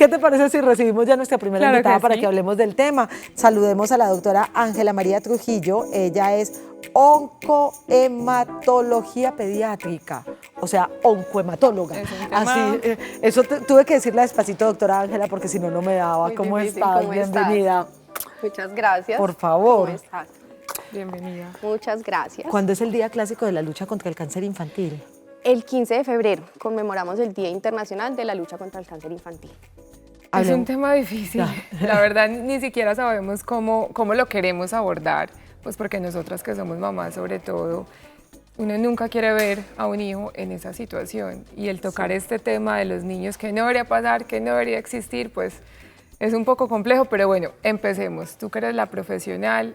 ¿Qué te parece si recibimos ya nuestra primera Claro invitada que para sí. que hablemos del tema? Saludemos a la doctora Ángela María Trujillo. Ella es oncohematología pediátrica, o sea, oncohematóloga. Es un Así, tema eso tuve que decirla despacito, doctora Ángela, porque si no, no me daba. Muy ¿Cómo difícil. estás? ¿Cómo Bienvenida. estás? Muchas gracias. Por favor. ¿Cómo estás? bienvenida. Muchas gracias. ¿Cuándo es el Día Clásico de la Lucha contra el Cáncer Infantil? El 15 de febrero conmemoramos el Día Internacional de la Lucha contra el Cáncer Infantil. Es un Hablemos. tema difícil. La verdad, ni siquiera sabemos cómo lo queremos abordar, pues porque nosotras que somos mamás sobre todo, uno nunca quiere ver a un hijo en esa situación. Y el tocar este tema de los niños que no debería pasar, que no debería existir, pues es un poco complejo, pero bueno, empecemos. Tú que eres la profesional,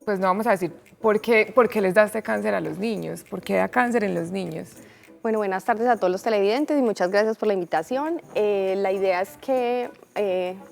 pues no vamos a decir por qué les da este cáncer a los niños, por qué da cáncer en los niños. Bueno, buenas tardes a todos los televidentes y muchas gracias por la invitación. La idea es que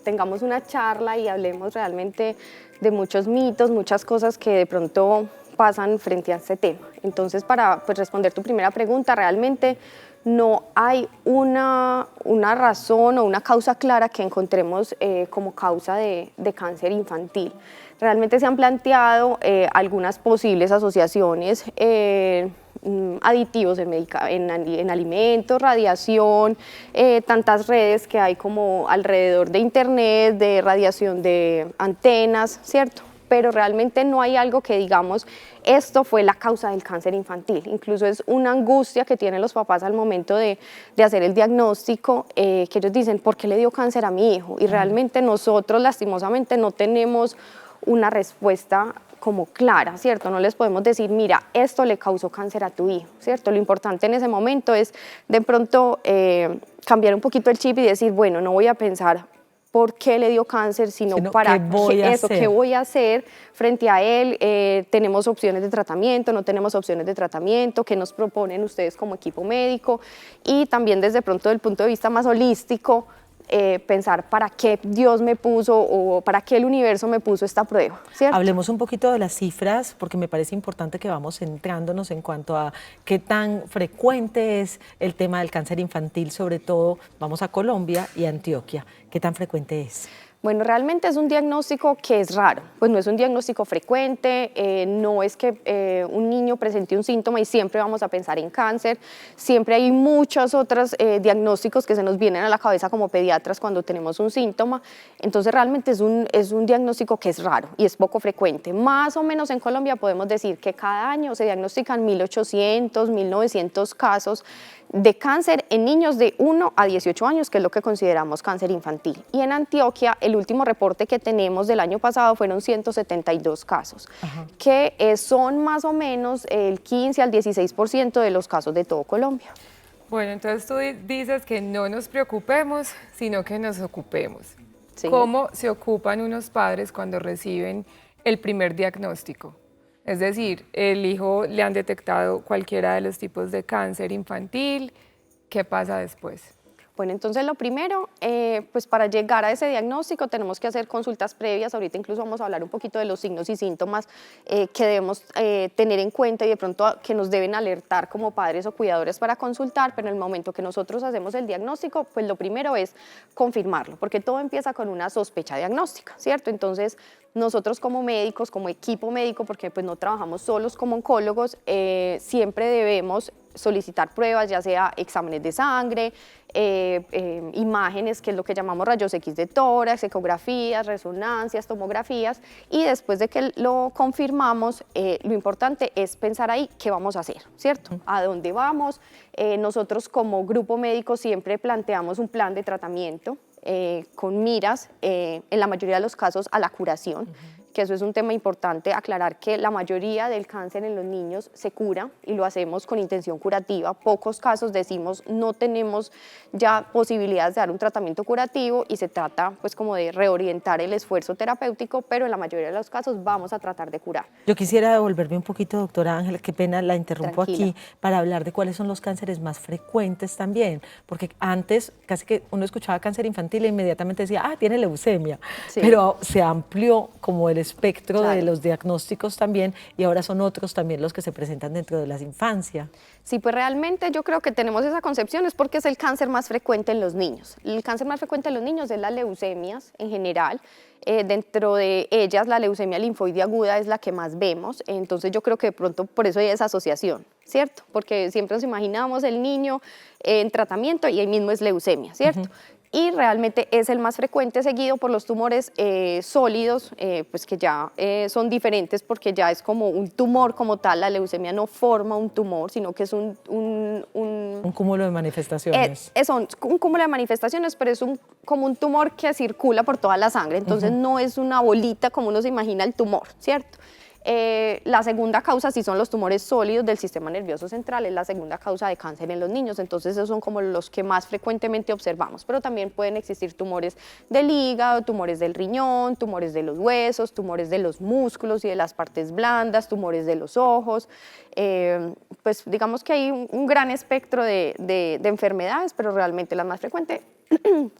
tengamos una charla y hablemos realmente de muchos mitos, muchas cosas que de pronto pasan frente a este tema. Entonces, para responder tu primera pregunta, realmente no hay una razón o una causa clara que encontremos como causa de cáncer infantil. Realmente se han planteado algunas posibles asociaciones, aditivos en alimentos, radiación, tantas redes que hay como alrededor de internet, de radiación de antenas, ¿cierto? Pero realmente no hay algo que digamos, esto fue la causa del cáncer infantil. Incluso es una angustia que tienen los papás al momento de hacer el diagnóstico, que ellos dicen, ¿por qué le dio cáncer a mi hijo? Y realmente nosotros lastimosamente no tenemos una respuesta como clara, ¿cierto? No les podemos decir, mira, esto le causó cáncer a tu hijo, ¿cierto? Lo importante en ese momento es de pronto cambiar un poquito el chip y decir, bueno, no voy a pensar por qué le dio cáncer, sino para qué voy a hacer frente a él. Tenemos opciones de tratamiento, no tenemos opciones de tratamiento, qué nos proponen ustedes como equipo médico y también desde pronto del punto de vista más holístico, pensar para qué Dios me puso o para qué el universo me puso esta prueba, ¿cierto? Hablemos un poquito de las cifras, porque me parece importante que vamos centrándonos en cuanto a qué tan frecuente es el tema del cáncer infantil, sobre todo, vamos a Colombia y Antioquia, ¿qué tan frecuente es? Bueno, realmente es un diagnóstico que es raro, pues no es un diagnóstico frecuente, no es que un niño presente un síntoma y siempre vamos a pensar en cáncer, siempre hay muchos otros diagnósticos que se nos vienen a la cabeza como pediatras cuando tenemos un síntoma, entonces realmente es un diagnóstico que es raro y es poco frecuente. Más o menos en Colombia podemos decir que cada año se diagnostican 1.800, 1.900 casos de cáncer en niños de 1 a 18 años, que es lo que consideramos cáncer infantil. Y en Antioquia, el último reporte que tenemos del año pasado fueron 172 casos, que son más o menos el 15 al 16% de los casos de todo Colombia. Bueno, entonces tú dices que no nos preocupemos, sino que nos ocupemos. Sí. ¿Cómo se ocupan unos padres cuando reciben el primer diagnóstico? Es decir, el hijo le han detectado cualquiera de los tipos de cáncer infantil, ¿qué pasa después? Bueno, entonces lo primero, pues para llegar a ese diagnóstico tenemos que hacer consultas previas, ahorita incluso vamos a hablar un poquito de los signos y síntomas que debemos tener en cuenta y de pronto que nos deben alertar como padres o cuidadores para consultar, pero en el momento que nosotros hacemos el diagnóstico, pues lo primero es confirmarlo, porque todo empieza con una sospecha diagnóstica, ¿cierto? Entonces, nosotros como médicos, como equipo médico, porque pues no trabajamos solos como oncólogos, siempre debemos solicitar pruebas, ya sea exámenes de sangre, imágenes, que es lo que llamamos rayos X de tórax, ecografías, resonancias, tomografías, y después de que lo confirmamos, lo importante es pensar ahí qué vamos a hacer, ¿cierto? ¿A dónde vamos? Nosotros como grupo médico siempre planteamos un plan de tratamiento con miras, en la mayoría de los casos, a la curación, que eso es un tema importante, aclarar que la mayoría del cáncer en los niños se cura y lo hacemos con intención curativa. Pocos casos decimos no tenemos ya posibilidades de dar un tratamiento curativo y se trata pues como de reorientar el esfuerzo terapéutico, pero en la mayoría de los casos vamos a tratar de curar. Yo quisiera devolverme un poquito, doctora Ángela, qué pena, la interrumpo Tranquila. aquí, para hablar de cuáles son los cánceres más frecuentes también, porque antes casi que uno escuchaba cáncer infantil e inmediatamente decía, tiene leucemia, Sí. pero se amplió como el espectro de Claro. los diagnósticos también, y ahora son otros también los que se presentan dentro de la infancia. Sí, pues realmente yo creo que tenemos esa concepción es porque es el cáncer más frecuente en los niños. El cáncer más frecuente en los niños es las leucemias en general. Dentro de ellas, la leucemia linfoide aguda es la que más vemos. Entonces yo creo que de pronto por eso hay esa asociación, ¿cierto? Porque siempre nos imaginamos el niño en tratamiento y ahí mismo es leucemia, ¿cierto? Y realmente es el más frecuente, seguido por los tumores sólidos, pues que ya son diferentes porque ya es como un tumor como tal. La leucemia no forma un tumor, sino que es un cúmulo de manifestaciones. es un cúmulo de manifestaciones, pero es como un tumor que circula por toda la sangre, entonces no es una bolita como uno se imagina el tumor, ¿cierto? La segunda causa sí son los tumores sólidos del sistema nervioso central, es la segunda causa de cáncer en los niños, entonces esos son como los que más frecuentemente observamos, pero también pueden existir tumores del hígado, tumores del riñón, tumores de los huesos, tumores de los músculos y de las partes blandas, tumores de los ojos, pues digamos que hay un gran espectro de enfermedades, pero realmente la más frecuente,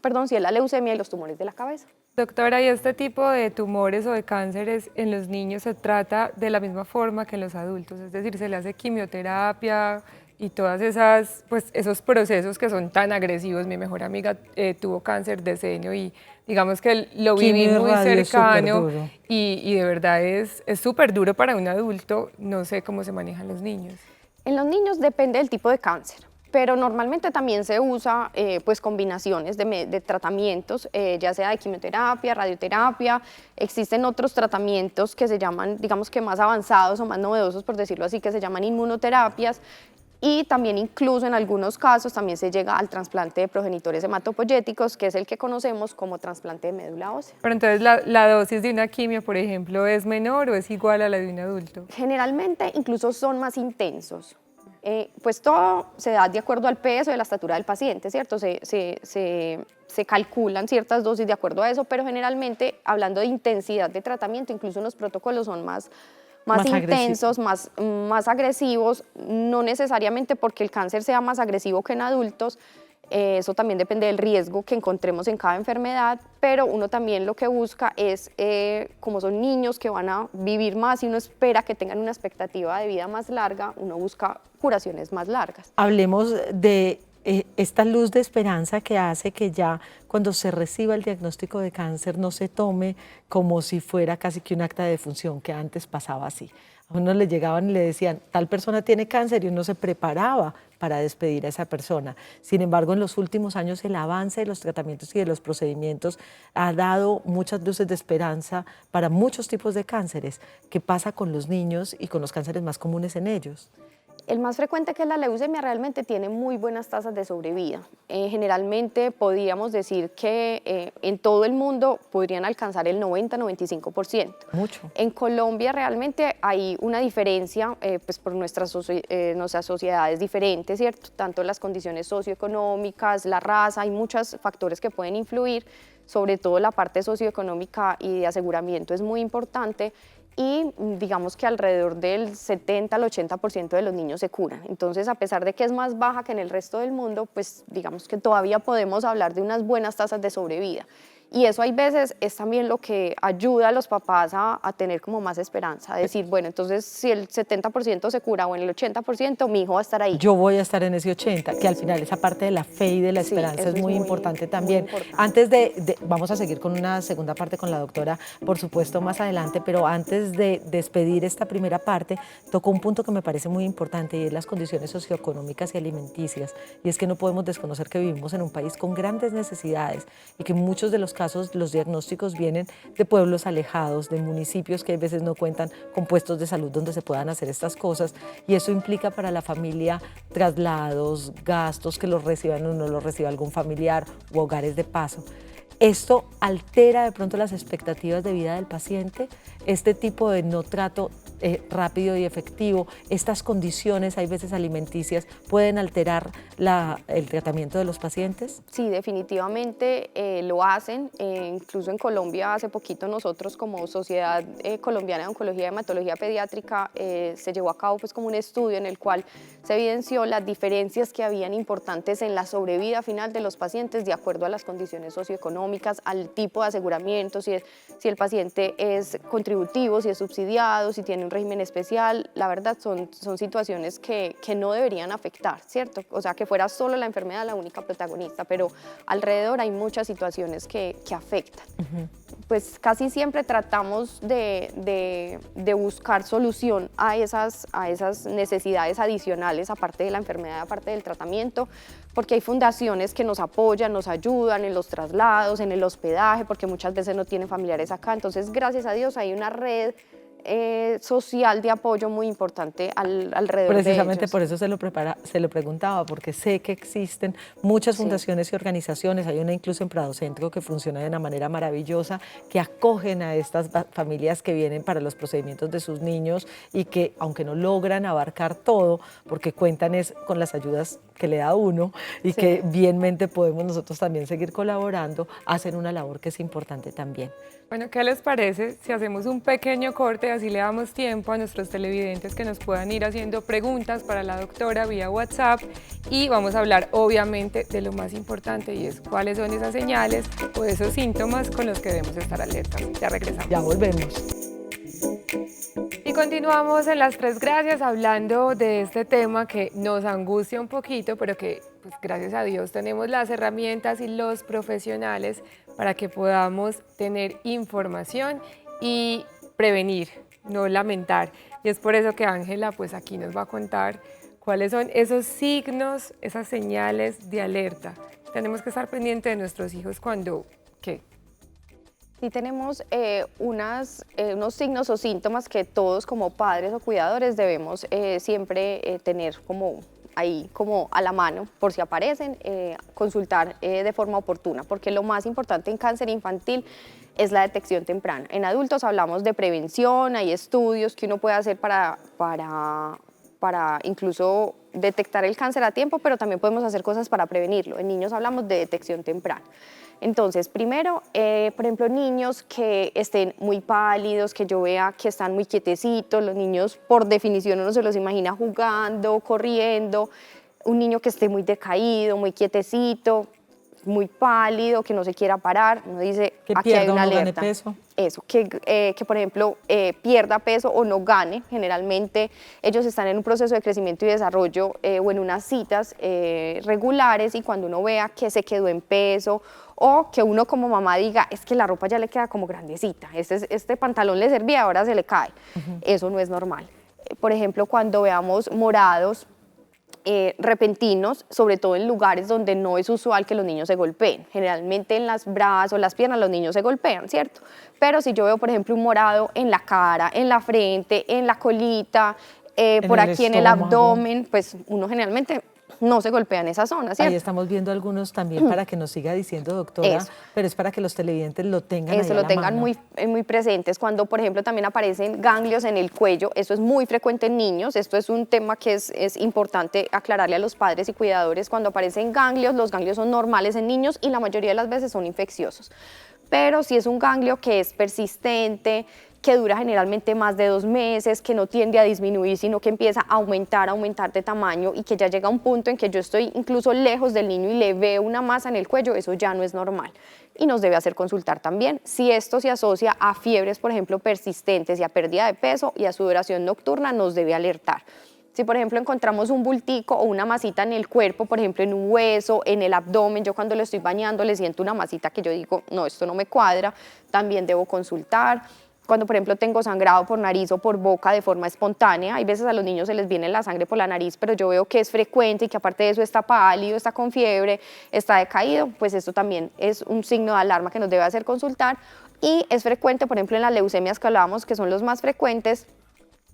perdón, sí es la leucemia y los tumores de la cabeza. Doctora, ¿y este tipo de tumores o de cánceres en los niños se trata de la misma forma que en los adultos? Es decir, ¿se le hace quimioterapia y todas esas, pues, esos procesos que son tan agresivos? Mi mejor amiga tuvo cáncer de seno y digamos que lo viví Quimio y muy radio es cercano superduro. y de verdad es súper duro para un adulto. No sé cómo se manejan los niños. En los niños depende del tipo de cáncer, pero normalmente también se usa pues combinaciones de tratamientos, ya sea de quimioterapia, radioterapia. Existen otros tratamientos que se llaman, digamos que más avanzados o más novedosos, por decirlo así, que se llaman inmunoterapias. Y también incluso en algunos casos también se llega al trasplante de progenitores hematopoyéticos, que es el que conocemos como trasplante de médula ósea. Pero entonces la dosis de una quimio, por ejemplo, ¿es menor o es igual a la de un adulto? Generalmente incluso son más intensos. Pues todo se da de acuerdo al peso y a la estatura del paciente, ¿cierto? Se calculan ciertas dosis de acuerdo a eso, pero generalmente, hablando de intensidad de tratamiento, incluso los protocolos son más intensos, más agresivos, no necesariamente porque el cáncer sea más agresivo que en adultos, eso también depende del riesgo que encontremos en cada enfermedad, pero uno también lo que busca es, como son niños que van a vivir más y uno espera que tengan una expectativa de vida más larga, uno busca curaciones más largas. Hablemos de esta luz de esperanza que hace que ya cuando se reciba el diagnóstico de cáncer no se tome como si fuera casi que un acta de defunción, que antes pasaba así. A uno le llegaban y le decían, tal persona tiene cáncer, y uno se preparaba para despedir a esa persona. Sin embargo, en los últimos años el avance de los tratamientos y de los procedimientos ha dado muchas luces de esperanza para muchos tipos de cánceres. ¿Qué pasa con los niños y con los cánceres más comunes en ellos? El más frecuente, que es la leucemia, realmente tiene muy buenas tasas de sobrevida. Generalmente podríamos decir que en todo el mundo podrían alcanzar el 90-95%. Mucho. En Colombia realmente hay una diferencia, pues por nuestras sociedades diferentes, ¿cierto? Tanto las condiciones socioeconómicas, la raza, hay muchos factores que pueden influir, sobre todo la parte socioeconómica y de aseguramiento es muy importante. Y digamos que alrededor del 70 al 80% de los niños se curan. Entonces, a pesar de que es más baja que en el resto del mundo, pues digamos que todavía podemos hablar de unas buenas tasas de sobrevida. Y eso hay veces es también lo que ayuda a los papás a tener como más esperanza, a decir, bueno, entonces si el 70% se cura o en el 80%, mi hijo va a estar ahí. Yo voy a estar en ese 80, que al final esa parte de la fe y de la Sí, esperanza eso es muy importante también. muy importante. Antes vamos a seguir con una segunda parte con la doctora, por supuesto, más adelante, pero antes de despedir esta primera parte, tocó un punto que me parece muy importante y es las condiciones socioeconómicas y alimenticias. Y es que no podemos desconocer que vivimos en un país con grandes necesidades y que en muchos de los casos los diagnósticos vienen de pueblos alejados, de municipios que a veces no cuentan con puestos de salud donde se puedan hacer estas cosas, y eso implica para la familia traslados, gastos que los reciban o no los reciba algún familiar u hogares de paso. Esto altera de pronto las expectativas de vida del paciente. Este tipo de no trato rápido y efectivo. Estas condiciones, hay veces alimenticias, pueden alterar el tratamiento de los pacientes. Sí, definitivamente lo hacen. Incluso en Colombia hace poquito nosotros como Sociedad Colombiana de Oncología y Hematología Pediátrica se llevó a cabo pues como un estudio en el cual se evidenció las diferencias que habían importantes en la sobrevida final de los pacientes de acuerdo a las condiciones socioeconómicas, al tipo de aseguramiento, si el paciente es contributivo, si es subsidiado, si tiene un régimen especial. La verdad son situaciones que no deberían afectar, ¿cierto? O sea, que fuera solo la enfermedad la única protagonista, pero alrededor hay muchas situaciones que afectan. Pues casi siempre tratamos de buscar solución a esas necesidades adicionales, aparte de la enfermedad, aparte del tratamiento, porque hay fundaciones que nos apoyan, nos ayudan en los traslados, en el hospedaje, porque muchas veces no tienen familiares acá. Entonces, gracias a Dios, hay una red social de apoyo muy importante alrededor de ellos. Precisamente por eso se lo preguntaba, porque sé que existen muchas fundaciones y organizaciones, hay una incluso en Prado Centro que funciona de una manera maravillosa, que acogen a estas familias que vienen para los procedimientos de sus niños y que, aunque no logran abarcar todo, porque cuentan con las ayudas que le da uno y que bienmente podemos nosotros también seguir colaborando, hacen una labor que es importante también. Bueno, ¿qué les parece si hacemos un pequeño corte, así le damos tiempo a nuestros televidentes que nos puedan ir haciendo preguntas para la doctora vía WhatsApp, y vamos a hablar obviamente de lo más importante, y es cuáles son esas señales o esos síntomas con los que debemos estar alertas? Ya regresamos. Ya volvemos. Y continuamos en Las Tres Gracias hablando de este tema que nos angustia un poquito, pero que pues, gracias a Dios tenemos las herramientas y los profesionales para que podamos tener información y prevenir, no lamentar. Y es por eso que Ángela pues aquí nos va a contar cuáles son esos signos, esas señales de alerta. Tenemos que estar pendientes de nuestros hijos cuando, ¿qué? Sí tenemos unos signos o síntomas que todos como padres o cuidadores debemos siempre tener como ahí como a la mano por si aparecen, consultar de forma oportuna, porque lo más importante en cáncer infantil es la detección temprana. En adultos hablamos de prevención, hay estudios que uno puede hacer para incluso detectar el cáncer a tiempo, pero también podemos hacer cosas para prevenirlo. En niños hablamos de detección temprana. Entonces, primero, por ejemplo, niños que estén muy pálidos, que yo vea que están muy quietecitos, los niños por definición uno se los imagina jugando, corriendo, un niño que esté muy decaído, muy quietecito, muy pálido, que no se quiera parar, uno dice, que aquí hay una no gane alerta. peso. Eso, que por ejemplo pierda peso o no gane. Generalmente ellos están en un proceso de crecimiento y desarrollo o en unas citas regulares, y cuando uno vea que se quedó en peso o que uno como mamá diga, es que la ropa ya le queda como grandecita, este pantalón le servía, ahora se le cae, eso no es normal. Por ejemplo, cuando veamos morados repentinos, sobre todo en lugares donde no es usual que los niños se golpeen. Generalmente en las brazos o las piernas los niños se golpean, ¿cierto? Pero si yo veo, por ejemplo, un morado en la cara, en la frente, en la colita, por aquí en el abdomen, pues uno generalmente no se golpea en esa zona, ¿cierto? Ahí estamos viendo algunos también para que nos siga diciendo, doctora, Eso. Pero es para que los televidentes lo tengan ahí Eso a lo la tengan mano. muy presentes. Cuando, por ejemplo, también aparecen ganglios en el cuello, eso es muy frecuente en niños. Esto es un tema que es importante aclararle a los padres y cuidadores. Cuando aparecen ganglios, los ganglios son normales en niños y la mayoría de las veces son infecciosos. Pero si es un ganglio que es persistente, que dura generalmente más de 2 meses, que no tiende a disminuir, sino que empieza a aumentar de tamaño y que ya llega a un punto en que yo estoy incluso lejos del niño y le veo una masa en el cuello, eso ya no es normal y nos debe hacer consultar también. Si esto se asocia a fiebres, por ejemplo, persistentes y a pérdida de peso y a sudoración nocturna, nos debe alertar. Si, por ejemplo, encontramos un bultico o una masita en el cuerpo, por ejemplo, en un hueso, en el abdomen, yo cuando le estoy bañando le siento una masita que yo digo, no, esto no me cuadra, también debo consultar. Cuando, por ejemplo, tengo sangrado por nariz o por boca de forma espontánea, hay veces a los niños se les viene la sangre por la nariz, pero yo veo que es frecuente y que aparte de eso está pálido, está con fiebre, está decaído, pues esto también es un signo de alarma que nos debe hacer consultar. Y es frecuente, por ejemplo, en las leucemias que hablábamos, que son los más frecuentes,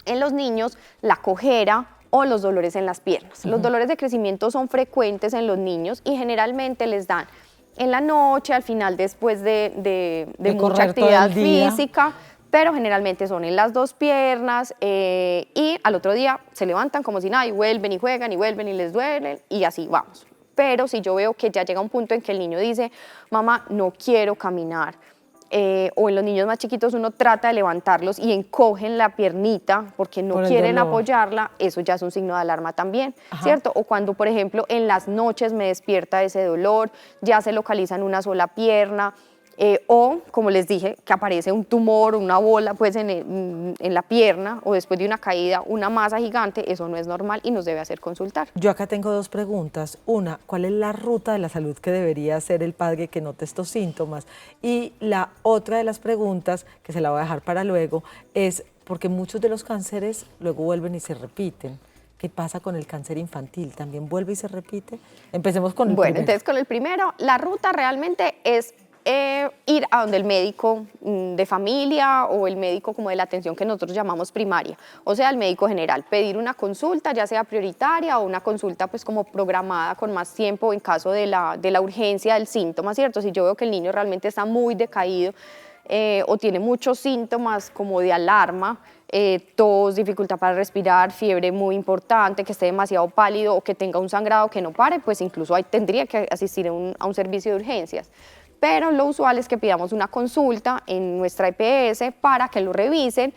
en los niños, la cojera o los dolores en las piernas. Los dolores de crecimiento son frecuentes en los niños y generalmente les dan en la noche, al final después de mucha actividad física, pero generalmente son en las dos piernas y al otro día se levantan como si nada y vuelven y juegan y vuelven y les duelen y así vamos. Pero si yo veo que ya llega un punto en que el niño dice, mamá, no quiero caminar, o en los niños más chiquitos uno trata de levantarlos y encogen la piernita porque no quieren apoyarla, eso ya es un signo de alarma también, ¿cierto? O cuando, por ejemplo, en las noches me despierta ese dolor, ya se localiza en una sola pierna, o, como les dije, que aparece un tumor, una bola pues en la pierna, o después de una caída, una masa gigante, eso no es normal y nos debe hacer consultar. Yo acá tengo dos preguntas. Una, ¿cuál es la ruta de la salud que debería hacer el padre que note estos síntomas? Y la otra de las preguntas, que se la voy a dejar para luego, es porque muchos de los cánceres luego vuelven y se repiten. ¿Qué pasa con el cáncer infantil? ¿También vuelve y se repite? Empecemos con el primero. Entonces con el primero, la ruta realmente es ir a donde el médico de familia o el médico como de la atención que nosotros llamamos primaria, o sea, el médico general, pedir una consulta, ya sea prioritaria o una consulta pues como programada con más tiempo en caso de la urgencia del síntoma, ¿cierto? Si yo veo que el niño realmente está muy decaído o tiene muchos síntomas como de alarma, tos, dificultad para respirar, fiebre muy importante, que esté demasiado pálido o que tenga un sangrado que no pare, pues incluso ahí tendría que asistir a un servicio de urgencias. Pero lo usual es que pidamos una consulta en nuestra EPS para que lo revisen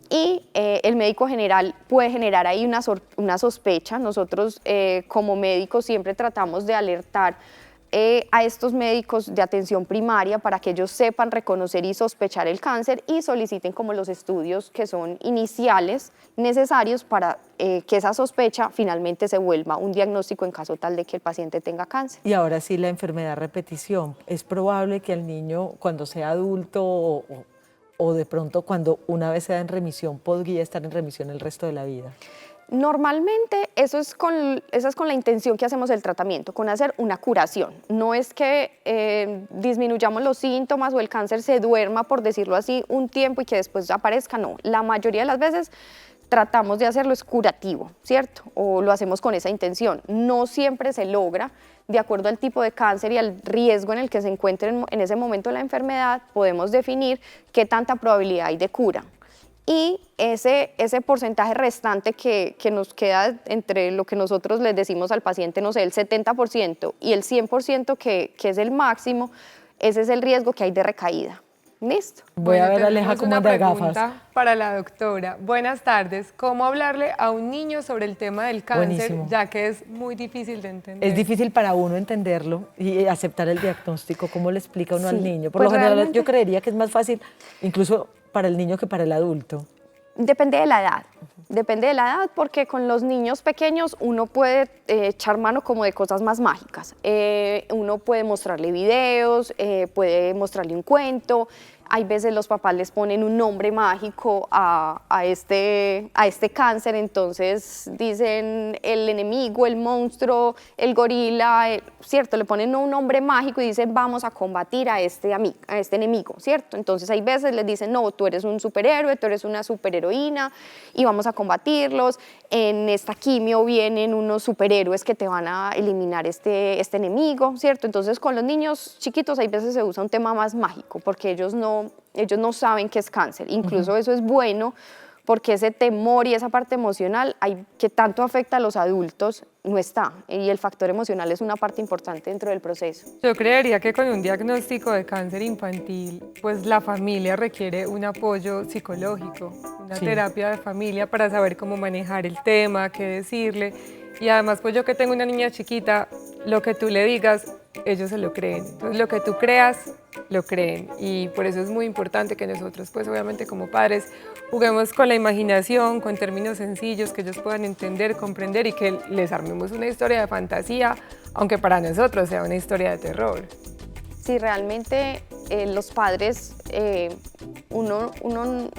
y el médico general puede generar ahí una sospecha. Nosotros como médicos siempre tratamos de alertar a estos médicos de atención primaria para que ellos sepan reconocer y sospechar el cáncer y soliciten como los estudios que son iniciales necesarios para que esa sospecha finalmente se vuelva un diagnóstico en caso tal de que el paciente tenga cáncer. Y ahora sí, la enfermedad repetición. ¿Es probable que el niño cuando sea adulto o de pronto cuando una vez sea en remisión podría estar en remisión el resto de la vida? Normalmente esa es con la intención que hacemos el tratamiento, con hacer una curación. No es que disminuyamos los síntomas o el cáncer se duerma, por decirlo así, un tiempo y que después aparezca, no. La mayoría de las veces tratamos de hacerlo es curativo, ¿cierto? O lo hacemos con esa intención. No siempre se logra, de acuerdo al tipo de cáncer y al riesgo en el que se encuentre en ese momento la enfermedad, podemos definir qué tanta probabilidad hay de cura. Y ese porcentaje restante que nos queda entre lo que nosotros les decimos al paciente, no sé, el 70% y el 100% que es el máximo, ese es el riesgo que hay de recaída. ¿Listo? Voy a ver a Aleja cómo anda de gafas. Una pregunta para la doctora. Buenas tardes. ¿Cómo hablarle a un niño sobre el tema del cáncer, Buenísimo, ya que es muy difícil de entender? Es difícil para uno entenderlo y aceptar el diagnóstico. ¿Cómo le explica uno al niño? Por pues lo general realmente yo creería que es más fácil incluso para el niño que para el adulto. Depende de la edad. Depende de la edad porque con los niños pequeños uno puede echar mano como de cosas más mágicas. Uno puede mostrarle videos, puede mostrarle un cuento. Hay veces los papás les ponen un nombre mágico a este cáncer, entonces dicen el enemigo, el monstruo, el gorila, ¿cierto? Le ponen un nombre mágico y dicen vamos a combatir a este enemigo, ¿cierto? Entonces hay veces les dicen no, tú eres un superhéroe, tú eres una superheroína y vamos a combatirlos. En esta quimio vienen unos superhéroes que te van a eliminar este enemigo, ¿cierto? Entonces con los niños chiquitos hay veces se usa un tema más mágico porque ellos no saben qué es cáncer. Incluso eso es bueno porque ese temor y esa parte emocional que tanto afecta a los adultos no está. Y el factor emocional es una parte importante dentro del proceso. Yo creería que con un diagnóstico de cáncer infantil, pues la familia requiere un apoyo psicológico, una terapia de familia para saber cómo manejar el tema, qué decirle. Y además, pues yo que tengo una niña chiquita, lo que tú le digas, ellos se lo creen. Entonces, lo que tú creas, lo creen. Y por eso es muy importante que nosotros, pues obviamente como padres, juguemos con la imaginación, con términos sencillos que ellos puedan entender, comprender y que les armemos una historia de fantasía, aunque para nosotros sea una historia de terror. Sí, realmente los padres, uno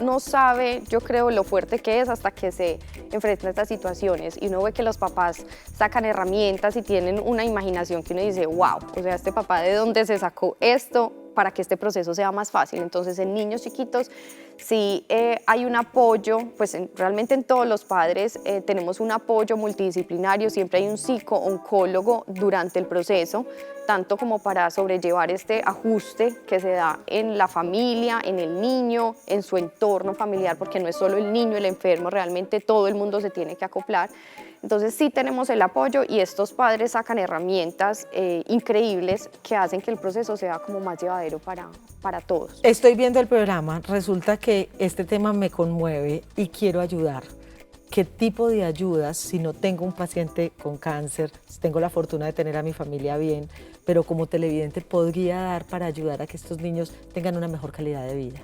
no sabe, yo creo, lo fuerte que es hasta que se enfrenta a estas situaciones y uno ve que los papás sacan herramientas y tienen una imaginación que uno dice, wow, o sea, este papá ¿de dónde se sacó esto para que este proceso sea más fácil? Entonces, en niños chiquitos sí hay un apoyo, pues realmente en todos los padres tenemos un apoyo multidisciplinario, siempre hay un psico-oncólogo durante el proceso, tanto como para sobrellevar este ajuste que se da en la familia, en el niño, en su entorno familiar, porque no es solo el niño el enfermo, realmente todo el mundo se tiene que acoplar. Entonces sí tenemos el apoyo y estos padres sacan herramientas increíbles que hacen que el proceso sea como más llevadero para todos. Estoy viendo el programa, resulta que este tema me conmueve y quiero ayudar. ¿Qué tipo de ayudas, si no tengo un paciente con cáncer, si tengo la fortuna de tener a mi familia bien, pero como televidente podría dar para ayudar a que estos niños tengan una mejor calidad de vida?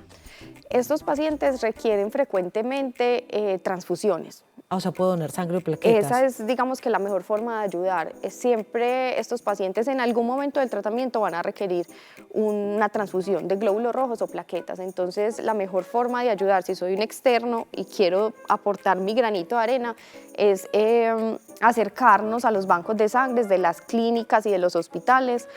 Estos pacientes requieren frecuentemente transfusiones. O sea, puedo donar sangre o plaquetas. Esa es, digamos que la mejor forma de ayudar. Siempre estos pacientes en algún momento del tratamiento van a requerir una transfusión de glóbulos rojos o plaquetas. Entonces, la mejor forma de ayudar, si soy un externo y quiero aportar mi granito de arena, es acercarnos a los bancos de sangre de las clínicas y de los hospitales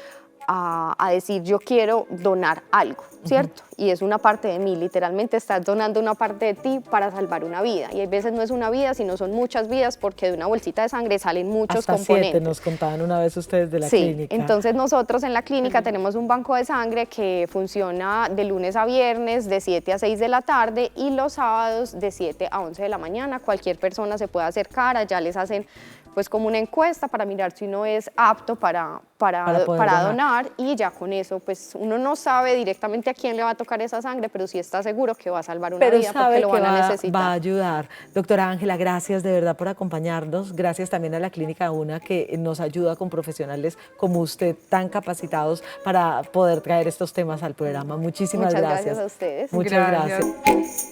a decir yo quiero donar algo, ¿cierto? Y es una parte de mí, literalmente estás donando una parte de ti para salvar una vida. Y hay veces no es una vida, sino son muchas vidas, porque de una bolsita de sangre salen muchos hasta componentes. 7 nos contaban una vez ustedes de la Sí, clínica. entonces nosotros en la clínica tenemos un banco de sangre que funciona de lunes a viernes de 7 a 6 de la tarde y los sábados de 7 a 11 de la mañana. Cualquier persona se puede acercar, allá les hacen pues como una encuesta para mirar si uno es apto para donar, y ya con eso pues uno no sabe directamente a quién le va a tocar esa sangre, pero sí está seguro que va a salvar una vida porque lo van a necesitar. Va a ayudar. Doctora Ángela, gracias de verdad por acompañarnos, gracias también a la Clínica UNA que nos ayuda con profesionales como usted tan capacitados para poder traer estos temas al programa. Muchísimas gracias. Muchas gracias a ustedes. Muchas gracias.